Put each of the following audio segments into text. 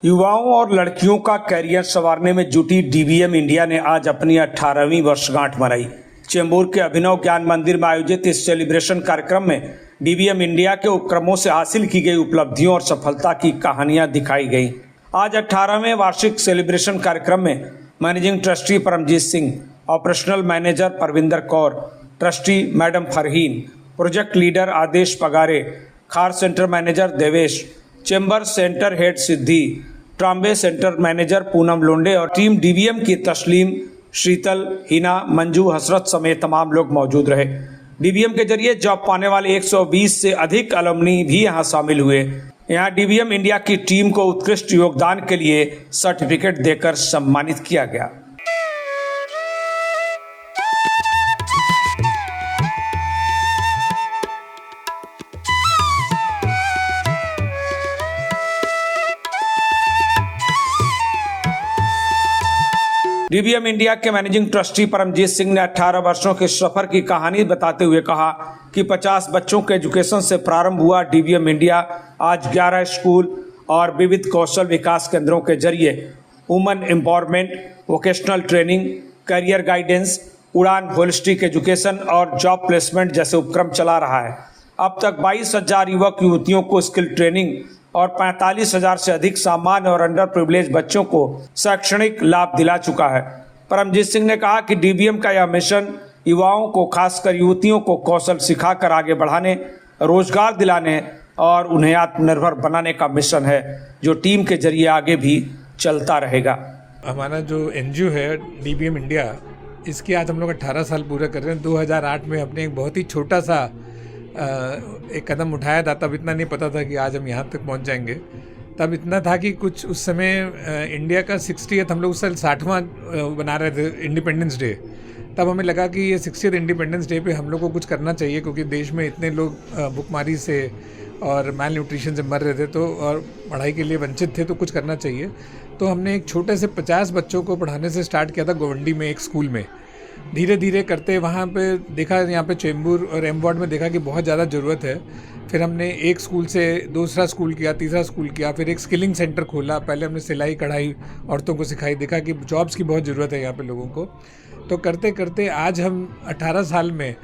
युवाओं और लड़कियों का कैरियर संवारने में जुटी डीबीएम इंडिया ने आज अपनी 18वीं वर्षगांठ मनाई। चेंबूर के अभिनव ज्ञान मंदिर में आयोजित इस सेलिब्रेशन कार्यक्रम में डीबीएम इंडिया के उपक्रमों से हासिल की गई उपलब्धियों और सफलता की कहानियां दिखाई गईं। आज 18वें वार्षिक सेलिब्रेशन कार्यक्रम में managing trustee Paramjit Singh, operational manager Parvinder Kaur, trustee madam Farheen, project leader Adesh Pagare, Khar centre manager Devesh, Chembur centre head Siddhi, Trombay centre manager Poonam Londhe और टीम डीबीएम की तस्लीम, शीतल, हिना, मंजू, हसरत समेत तमाम लोग मौजूद रहे। डीबीएम के जरिए जॉब पाने वाले 120 से अधिक अलुमनी भी यहां शामिल हुए। यहां डीबीएम इंडिया की टीम को उत्कृष्ट योगदान के लिए सर्टिफिकेट देकर सम्मानित किया गया। डीबीएम इंडिया के मैनेजिंग ट्रस्टी परमजीत सिंह ने 18 वर्षों के सफर की कहानी बताते हुए कहा कि 50 बच्चों के एजुकेशन से प्रारंभ हुआ डीबीएम इंडिया आज 11 स्कूल और विविध कौशल विकास केंद्रों के जरिए women empowerment, vocational training, career guidance, उड़ान होलिस्टिक एजुकेशन और जॉब प्लेसमेंट जैसे उपक्रम चला रहा है। अब तक 22,000 युवक युवतियों को स्किल ट्रेनिंग और 45,000 से अधिक सामान्य और अंडर प्रिविलेज बच्चों को शैक्षणिक लाभ दिला चुका है। परमजीत सिंह ने कहा कि डीबीएम का यह मिशन युवाओं को, खासकर युवतियों को कौशल सिखाकर आगे बढ़ाने, रोजगार दिलाने और उन्हें आत्मनिर्भर बनाने का मिशन है, जो टीम के जरिए आगे भी चलता रहेगा। हमारा जो एनजीओ है डीबीएम इंडिया, इसकी आज हम लोग 18 साल पूरे कर रहे हैं। 2008 में हमने एक बहुत ही छोटा सा एक कदम उठाया था। तब इतना नहीं पता था कि आज हम यहाँ तक पहुँच जाएंगे। तब इतना था कि कुछ उस समय इंडिया का 60th, हम लोग उस साल 60वां बना रहे थे इंडिपेंडेंस डे। तब हमें लगा कि ये 60th इंडिपेंडेंस डे पे हम लोग को कुछ करना चाहिए, क्योंकि देश में इतने लोग भुखमरी से और माल न्यूट्रिशन से मर रहे थे, तो और पढ़ाई के लिए वंचित थे, तो कुछ करना चाहिए। तो हमने एक छोटे से 50 बच्चों को पढ़ाने से स्टार्ट किया था गोवंडी में एक स्कूल में। धीरे धीरे करते वहाँ पे देखा, यहाँ पे चेंबूर और एम वार्ड में देखा कि बहुत ज़्यादा ज़रूरत है। फिर हमने एक स्कूल से दूसरा स्कूल किया, तीसरा स्कूल किया, फिर एक स्किलिंग सेंटर खोला। पहले हमने सिलाई कढ़ाई औरतों को सिखाई, देखा कि जॉब्स की बहुत ज़रूरत है यहाँ पे लोगों को। तो करते करते आज हम 18 साल में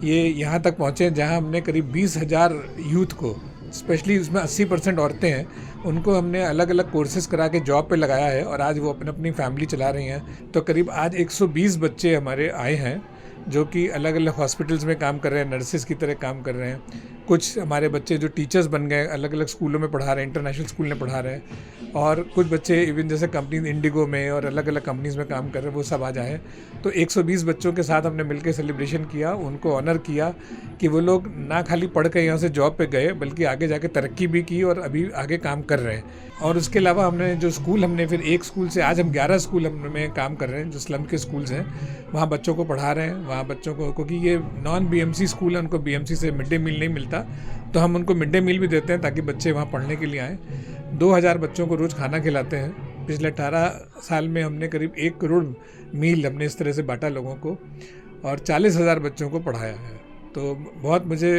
ये यहाँ तक पहुँचे, जहाँ हमने करीब 20,000 यूथ को, स्पेशली उसमें 80% औरतें हैं, उनको हमने अलग अलग कोर्सेज़ करा के जॉब पे लगाया है और आज वो अपनी फैमिली चला रही हैं। तो करीब आज 120 बच्चे हमारे आए हैं जो कि अलग अलग हॉस्पिटल्स में काम कर रहे हैं, नर्सेज़ की तरह काम कर रहे हैं। कुछ हमारे बच्चे जो टीचर्स बन गए, अलग अलग स्कूलों में पढ़ा रहे हैं, इंटरनेशनल स्कूल में पढ़ा रहे हैं। और कुछ बच्चे इवन जैसे कंपनी इंडिगो में और अलग अलग कंपनीज़ में काम कर रहे हैं, वो सब आज आए। तो 120 बच्चों के साथ हमने मिलकर सेलिब्रेशन किया, उनको ऑनर किया कि वो लोग ना खाली पढ़ के यहाँ से जॉब पे गए, बल्कि आगे जाके तरक्की भी की और अभी आगे काम कर रहे हैं। और उसके अलावा हमने जो स्कूल, हमने फिर एक स्कूल से आज हम 11 स्कूल में काम कर रहे हैं, जो स्लम के स्कूल्स हैं, वहाँ बच्चों को पढ़ा रहे हैं। वहाँ बच्चों को, क्योंकि ये नॉन बीएमसी स्कूल है, उनको बीएमसी से मिड डे मील नहीं मिलता, तो हम उनको मिड डे मील भी देते हैं ताकि बच्चे वहाँ पढ़ने के लिए आएँ। 2000 बच्चों को रोज़ खाना खिलाते हैं। पिछले 18 साल में हमने करीब 1 करोड़ मील हमने इस तरह से बांटा लोगों को और 40,000 बच्चों को पढ़ाया है। तो बहुत मुझे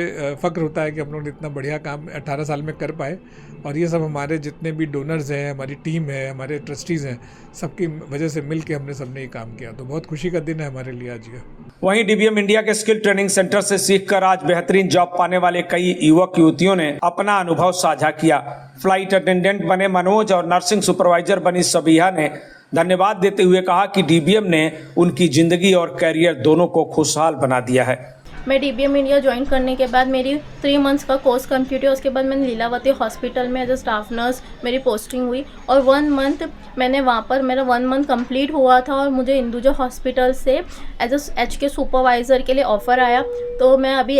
फ़ख्र होता है कि हम लोग इतना बढ़िया काम 18 साल में कर पाए। और ये सब हमारे जितने भी डोनर्स हैं, हमारी टीम है, हमारे ट्रस्टीज़ हैं, सबकी वजह से मिल के हमने सबने ये काम किया। तो बहुत खुशी का दिन है हमारे लिए आज ये। वहीं डीबीएम इंडिया के स्किल ट्रेनिंग सेंटर से सीखकर आज बेहतरीन जॉब पाने वाले कई युवक युवतियों ने अपना अनुभव साझा किया। फ्लाइट अटेंडेंट बने मनोज और नर्सिंग सुपरवाइजर बनी सबिहा ने धन्यवाद देते हुए कहा कि डीबीएम ने उनकी जिंदगी और कैरियर दोनों को खुशहाल बना दिया है। मैं डीबीएम इंडिया ज्वाइन करने के बाद मेरी 3 मंथ्स का कोर्स कंप्लीट हुआ। उसके बाद मैंने लीलावती हॉस्पिटल में एज अ स्टाफ नर्स मेरी पोस्टिंग हुई और 1 मंथ मैंने वहाँ पर, मेरा 1 मंथ कंप्लीट हुआ था और मुझे इंदुजा हॉस्पिटल से एज अ एचके सुपरवाइज़र के लिए ऑफ़र आया। तो मैं अभी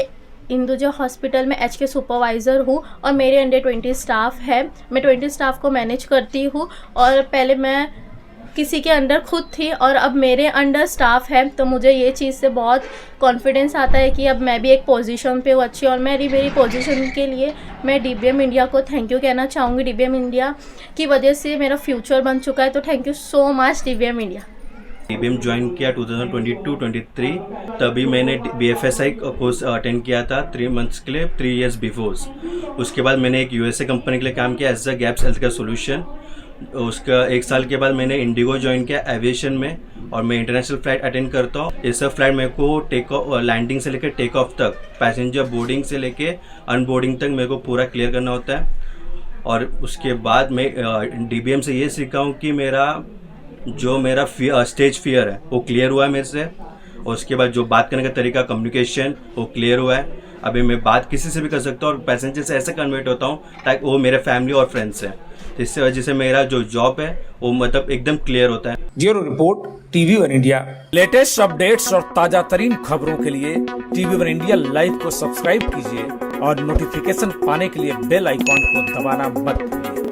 इंदुजा हॉस्पिटल में एचके सुपरवाइज़र हूँ और मेरे अंडर 20 स्टाफ है। मैं 20 स्टाफ को मैनेज करती हूँ और पहले मैं किसी के अंडर खुद थी और अब मेरे अंडर स्टाफ है। तो मुझे ये चीज़ से बहुत कॉन्फिडेंस आता है कि अब मैं भी एक पोजीशन पे हूँ अच्छी, और मेरी पोजीशन के लिए मैं डीबीएम इंडिया को थैंक यू कहना चाहूँगी। डीबीएम इंडिया की वजह से मेरा फ्यूचर बन चुका है, तो thank you so much DBM India. DBM join किया 2022-23, तभी मैंने BFSI कोर्स अटेंड किया था 3 मंथ्स के लिए, 3 years बिफोर। उसके बाद मैंने एक USA कंपनी के लिए काम किया as a gaps health care solution. उसका 1 साल के बाद मैंने इंडिगो ज्वाइन किया एविएशन में, और मैं इंटरनेशनल फ्लाइट अटेंड करता हूँ। ये सब फ्लाइट मेरे को टेक ऑफ लैंडिंग से लेकर टेक ऑफ तक, पैसेंजर बोर्डिंग से लेके अनबोर्डिंग तक मेरे को पूरा क्लियर करना होता है। और उसके बाद मैं DBM से ये सीखा हूँ कि मेरा स्टेज फियर है वो क्लियर हुआ है मेरे से, और उसके बाद जो बात करने का तरीका, कम्युनिकेशन, वो क्लियर हुआ है। अभी मैं बात किसी से भी कर सकता हूँ और पैसेंजर से ऐसे कन्वर्ट होता हूँ ताकि वो मेरे फैमिली और फ्रेंड्स हैं, जिससे वजह से मेरा जो जॉब है वो मतलब एकदम क्लियर होता है। Bureau report TV1 India. Latest updates और ताजा तरीन खबरों के लिए TV1 इंडिया लाइव को सब्सक्राइब कीजिए और नोटिफिकेशन पाने के लिए बेल आइकॉन को दबाना मत भूलिए।